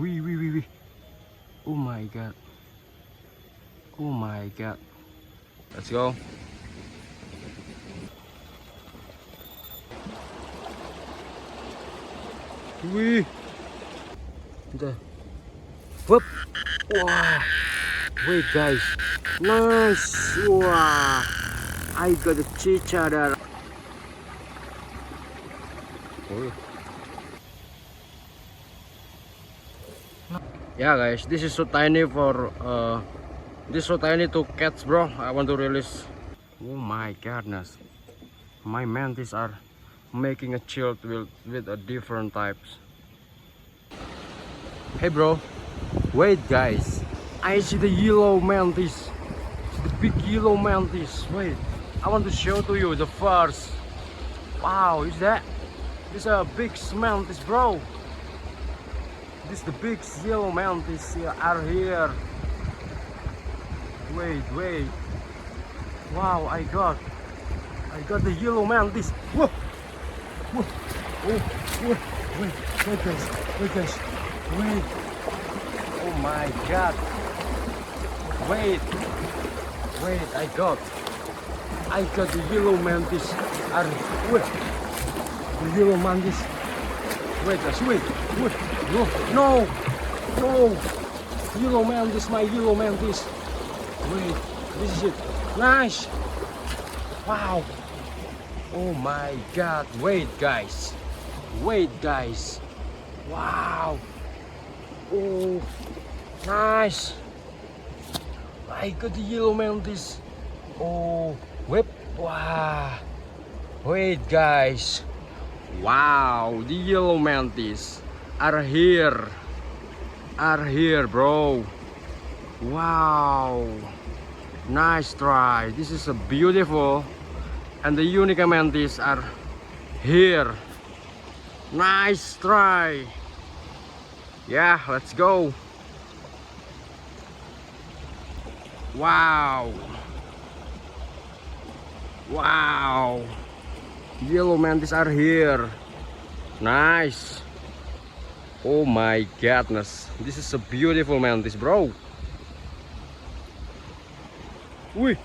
Wee. Oh my god. Oh my god. Let's go. Wee. The whoop. Wow. Wait guys. Nice. Wow. I got a cicada. Yeah guys, this is so tiny for this is so tiny to catch, bro. I want to release. Oh my goodness, my mantis are making a chill with a different types. Hey bro, wait guys, I see the yellow mantis, the big yellow mantis. Wait, I want to show to you the first. Wow, is that? This is a big mantis, bro. This the big yellow mantis are here. Wait. Wow, I got the yellow mantis. Whoa. Oh. Wait guys. Wait. Oh my god. Wait. I got the yellow mantis. Wait. The yellow mantis. Wait guys, wait. No. Yellow mantis, my yellow mantis. Wait, this is it. Nice. Wow. Oh my god. Wait guys. Wow. Oh, nice. I got the yellow mantis. Oh, whip. Wow. Wait guys. Wow, the yellow mantis are here, bro. Wow, nice try. This is a beautiful, and the unique mantis are here. Nice try. Yeah, let's go. Wow, yellow mantis are here. Nice. Oh my goodness, this is a beautiful mantis, bro. Wee.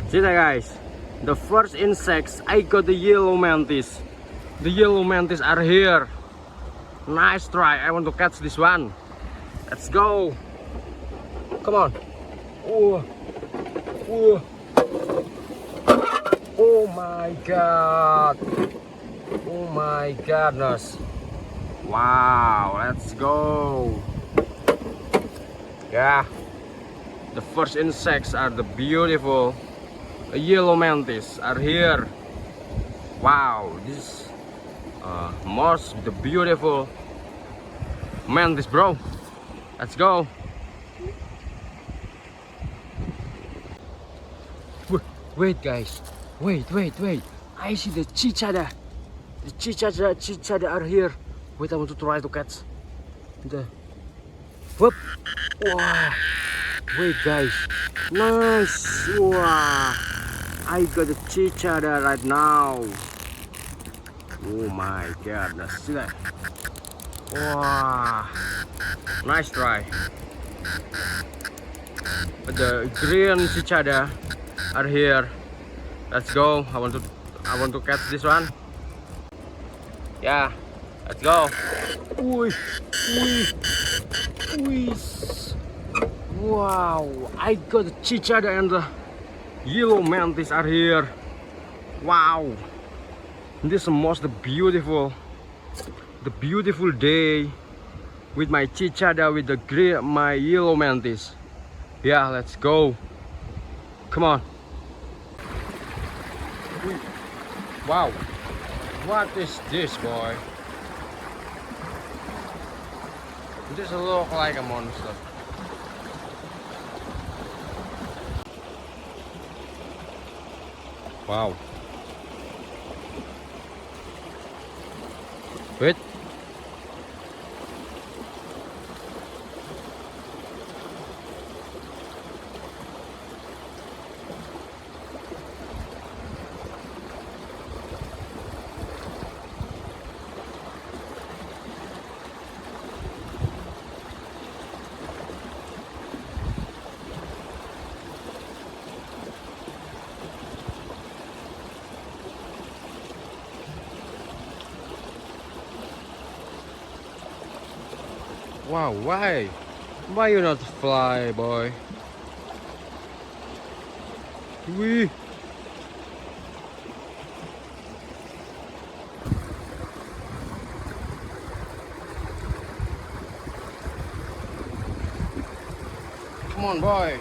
See that guys, the first insects I got the yellow mantis. The yellow mantis are here. Nice try. I want to catch this one. Let's go. Come on. Oh my god. Oh my goodness. Wow, let's go. Yeah, the first insects are the beautiful yellow mantis are here. Wow, this most the beautiful mantis, bro. Let's go. Wait guys, wait. I see the cicada. The cicada are here. Wait, I want to try to catch the whoop. Wow. Wait guys, nice. Wow, I got the cicada right now. Oh my goodness, see that? Wow, nice try. But the green cicada are here. Let's go. I want to catch this one. Yeah, let's go. Wow, I got the cicada and the yellow mantis are here. Wow, this is the most beautiful day with my cicada with the my yellow mantis. Yeah, let's go. Come on. Wow, what is this, boy? This looks like a monster. Wow. Wait. Wow, why? Why you not fly, boy? Wee. Come on, boy.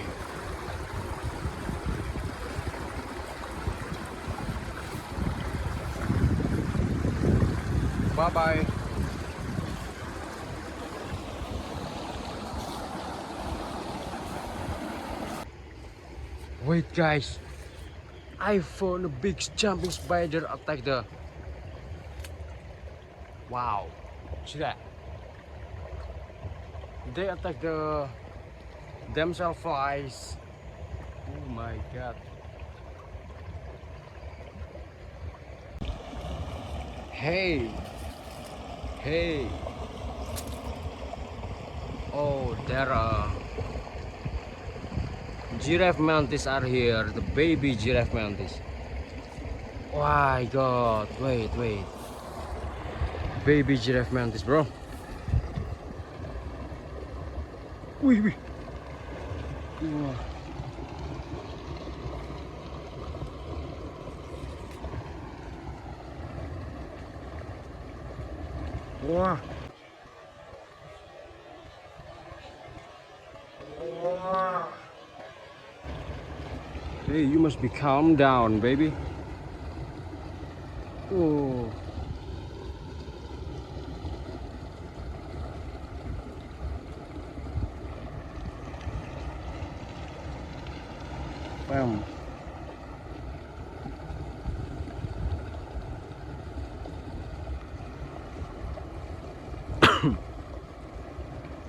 Bye-bye. Wait, guys. I found a big jumping spider attack the... Wow. See that? They attack the themselves flies. Oh my god. Hey. Hey. Oh, there are giraffe mantis are here. The baby giraffe mantis. Oh my god. Wait. Baby giraffe mantis, bro. Wee. Wow. Wow. Hey, you must be calm down, baby. Oh. Bam.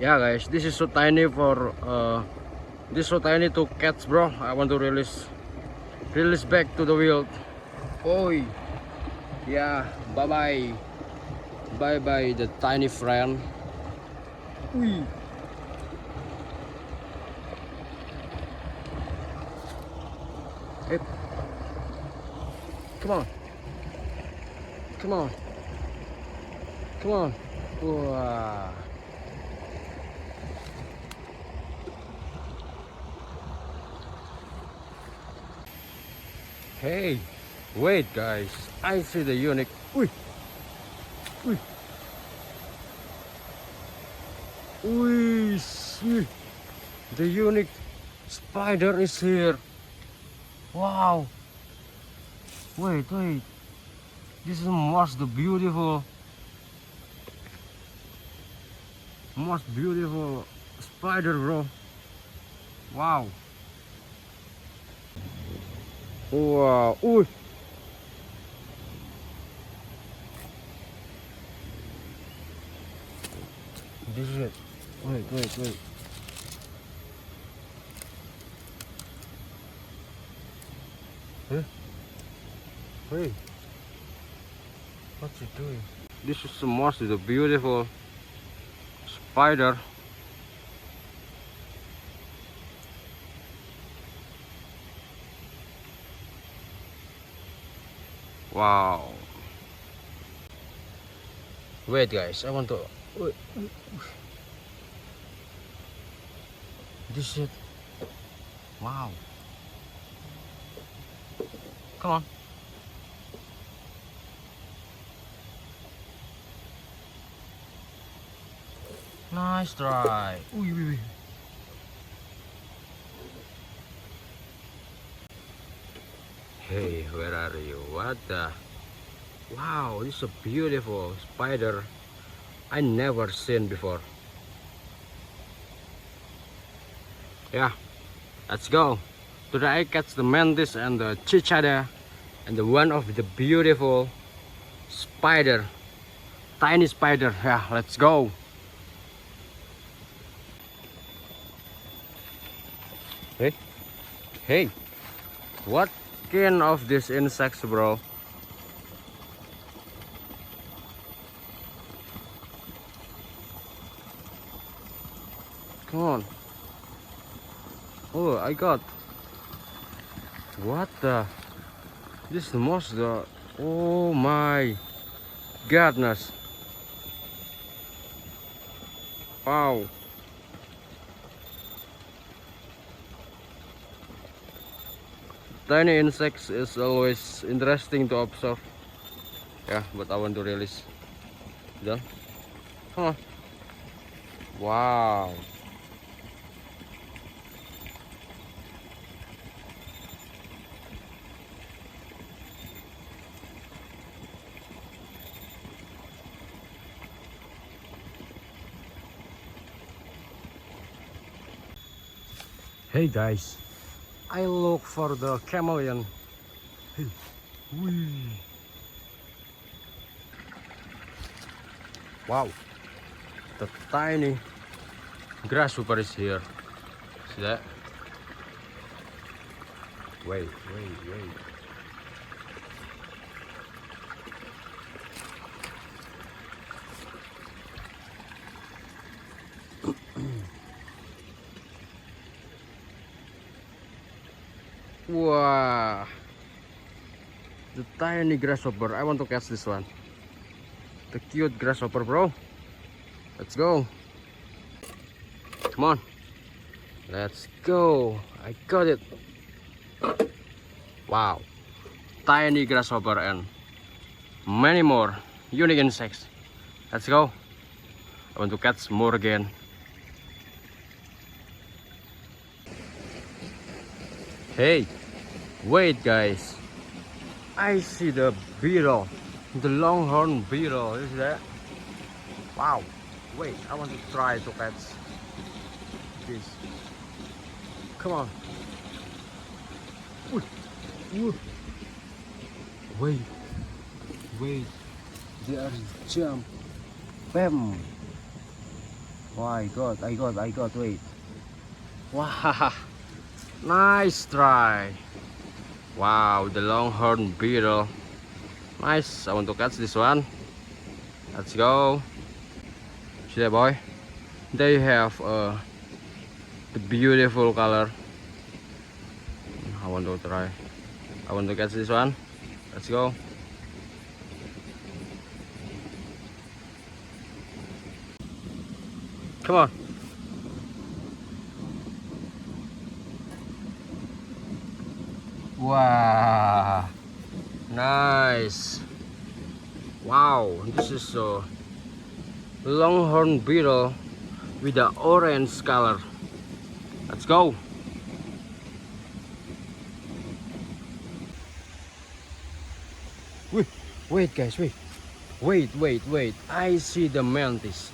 Yeah, guys, this is so tiny for this is so tiny to catch, bro. I want to release back to the wild. Oi. Yeah, bye bye the tiny friend. Ui. Hey. Come on. Wow. Hey, wait, guys, I see the unique. Ui. See, the unique spider is here. Wow. Wait. This is most beautiful spider, bro. Wow. Wow. Ooh. This is it. Wait. Huh? Wait. What's it doing? This is the most beautiful spider. Wow. Wait, guys, I want to... Wait. This is it. Wow. Come on. Nice try. Ui. Hey, where are you? What the? Wow, this is a beautiful spider I never seen before. Yeah, let's go. Today I catch the mantis and the cicada and the one of the beautiful spider, tiny spider. Yeah, let's go. Hey, what kind of these insects, bro? Come on. Oh, I got. What the? This is the most. Oh my goodness. Wow. Tiny insects is always interesting to observe. Yeah, but I want to release them. Huh. Wow. Hey guys, I look for the chameleon. Hey, wee. Wow, the tiny grasshopper is here. See that? Wait. Wow, the tiny grasshopper. I want to catch this one. The cute grasshopper, bro. Let's go. Come on. Let's go. I got it. Wow. Tiny grasshopper and many more unique insects. Let's go. I want to catch more again. Hey, wait guys. I see the beetle. The longhorn beetle. Is that? Wow. Wait, I want to try to catch this. Come on. Ooh. Wait. They are jump. Bam. Oh, I got. Wait. Wow. Nice try. Wow, the longhorn beetle. Nice. I want to catch this one. Let's go. See that, boy? They have the beautiful color. I want to try. I want to catch this one. Let's go. Come on. Wow. Nice. Wow, this is a longhorn beetle with the orange color. Let's go. Wait guys, wait. I see the mantis.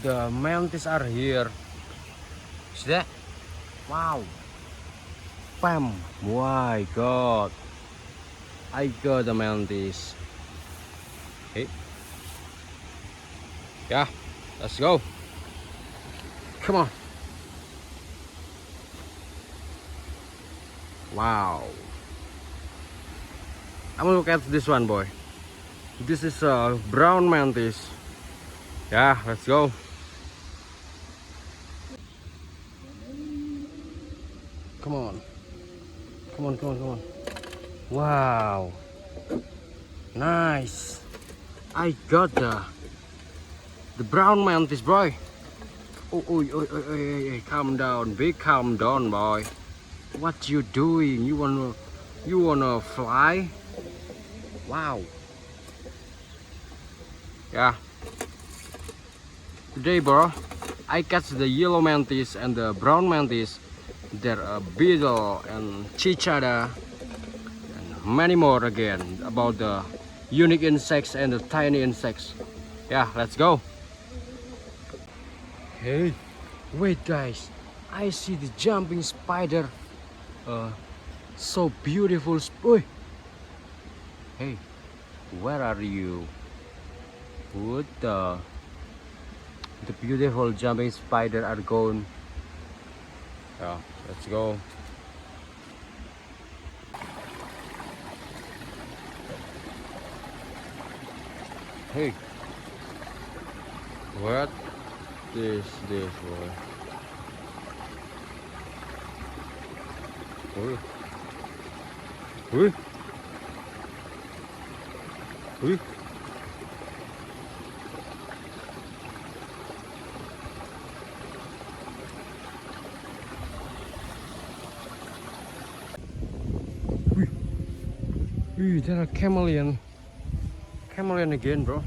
The mantis are here. See that? Wow. Bam. My god. I got the mantis. Okay. Yeah, let's go. Come on. Wow. I'm gonna look at this one, boy. This is a brown mantis. Yeah, let's go. Come on. Wow. Nice. I got the brown mantis, boy. Oh, calm down, calm down, boy. What you doing? You wanna fly? Wow. Yeah. Today, bro, I catch the yellow mantis and the brown mantis. There are beetle and cicada and many more again about the unique insects and the tiny insects. Yeah, let's go. Hey, wait guys, I see the jumping spider. So beautiful. Hey, where are you? What the beautiful jumping spider are gone. Yeah, let's go. Hey, what is this boy? Ooh, there are chameleon. Chameleon again, bro.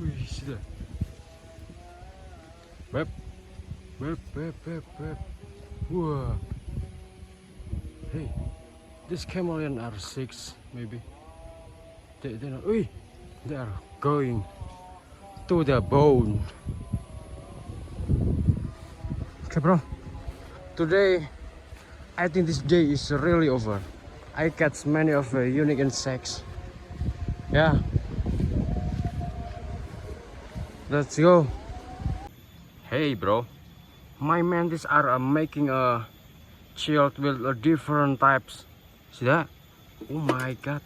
Ooh, see that? Web. Whoa. Hey, these chameleon are 6, maybe. They are going to the bone. Okay, bro. Today, I think this day is really over. I catch many of the unique insects. Yeah. Let's go. Hey, bro. My mantis are making a shield with different types. See that? Oh my god.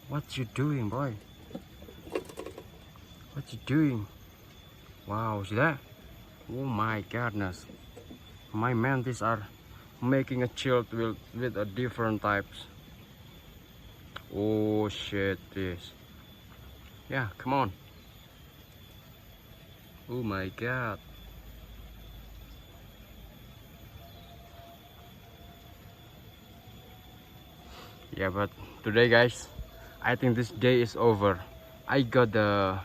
What you doing, boy? What you doing? Wow, see that? Oh my goodness. My mantis are making a shield with a different types. Oh shit, this. Yeah, come on. Oh my god. Yeah, but today, guys, I think this day is over. I got the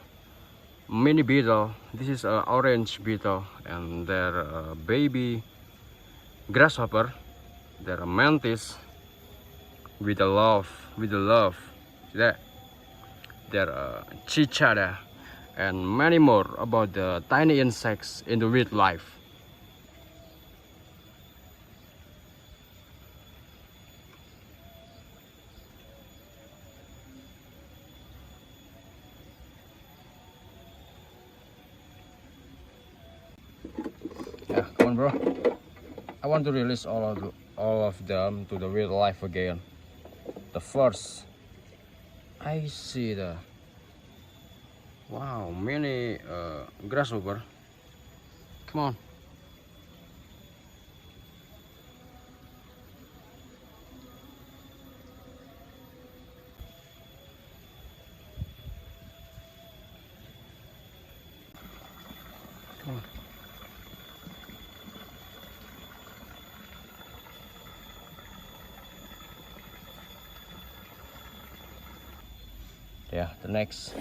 mini beetle. This is a orange beetle, and their baby grasshopper. Their mantis with the love. See that? Their cicada, and many more about the tiny insects in the wildlife. Yeah, come on, bro. I want to release all of them to the real life again. The first, I see the wow, many grasshopper. Come on. Come on. Yeah, the next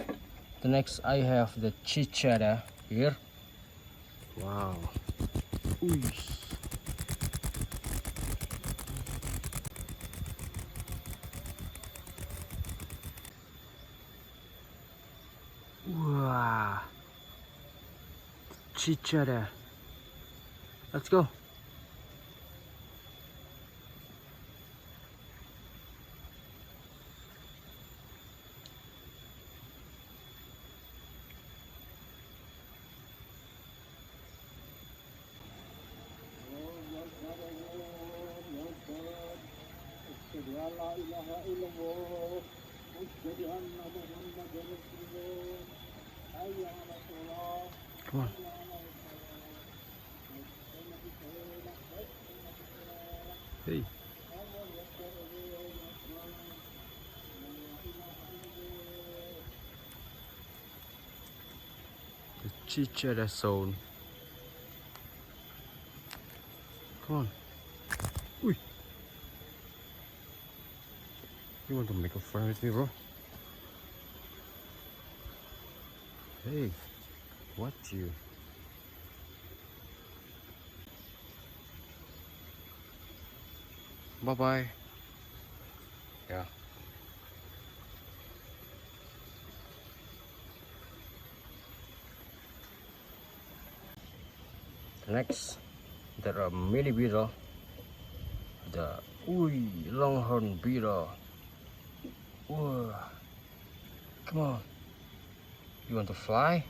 I have the cicada here. Wow. Ooh. Wow. Cicada. Let's go. Come on. Hey. The cicada zone. Come on. Uy. You want to make a friend with me, bro? Hey, what you? Bye bye. Yeah. Next, there are mini beetle. The longhorn beetle. Whoa. Come on. You want to fly?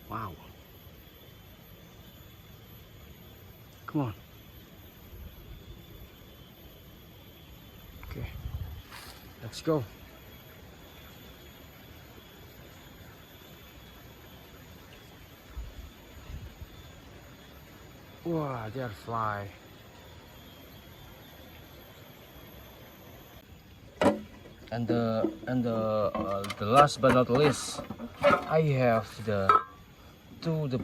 Wow. Come on. Okay. Let's go. Wow, they are fly. And the last but not least, I have the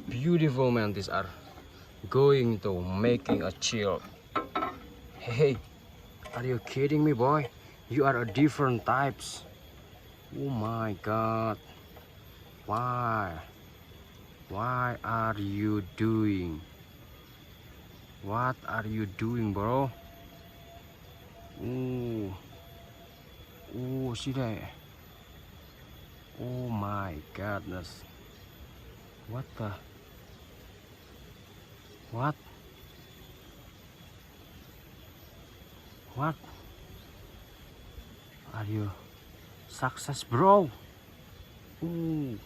beautiful mantis are going to making a chill. Hey, Are you kidding me, boy? You are a different types. Oh my god. Why? Why are you doing? What are you doing, bro? Ooh. Ooh, see that? Oh my goodness. What the? What? What? Are you success, bro? Ooh.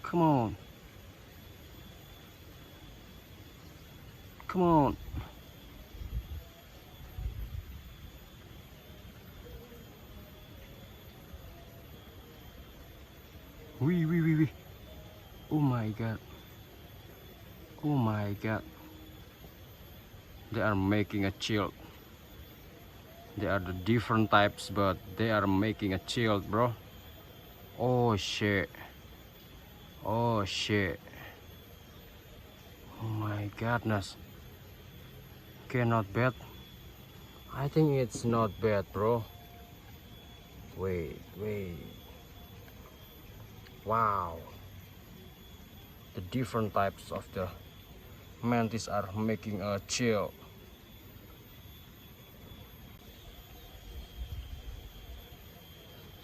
Come on. Come on. Wee. Oh my god. Oh my god. They are making a chill. They are the different types, but they are making a chill, bro. Oh shit. Oh shit. Oh my goodness. Okay, not bad. I think it's not bad, bro. Wait. Wow. The different types of the mantis are making a chill.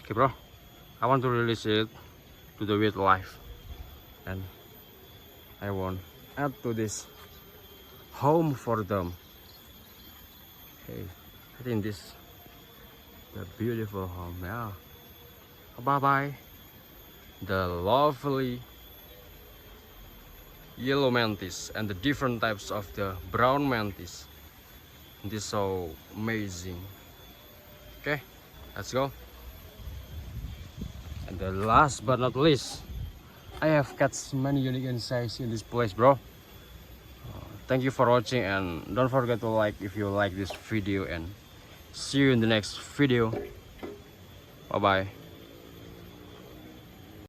Okay, bro. I want to release it to the wildlife, and I want add to this home for them. Okay, I think this the beautiful home. Yeah. Bye bye. The lovely yellow mantis and the different types of the brown mantis. This is so amazing. Okay, let's go. And the last but not least, I have got many unique insights in this place, bro. Thank you for watching, and don't forget to like if you like this video, and see you in the next video. Bye bye.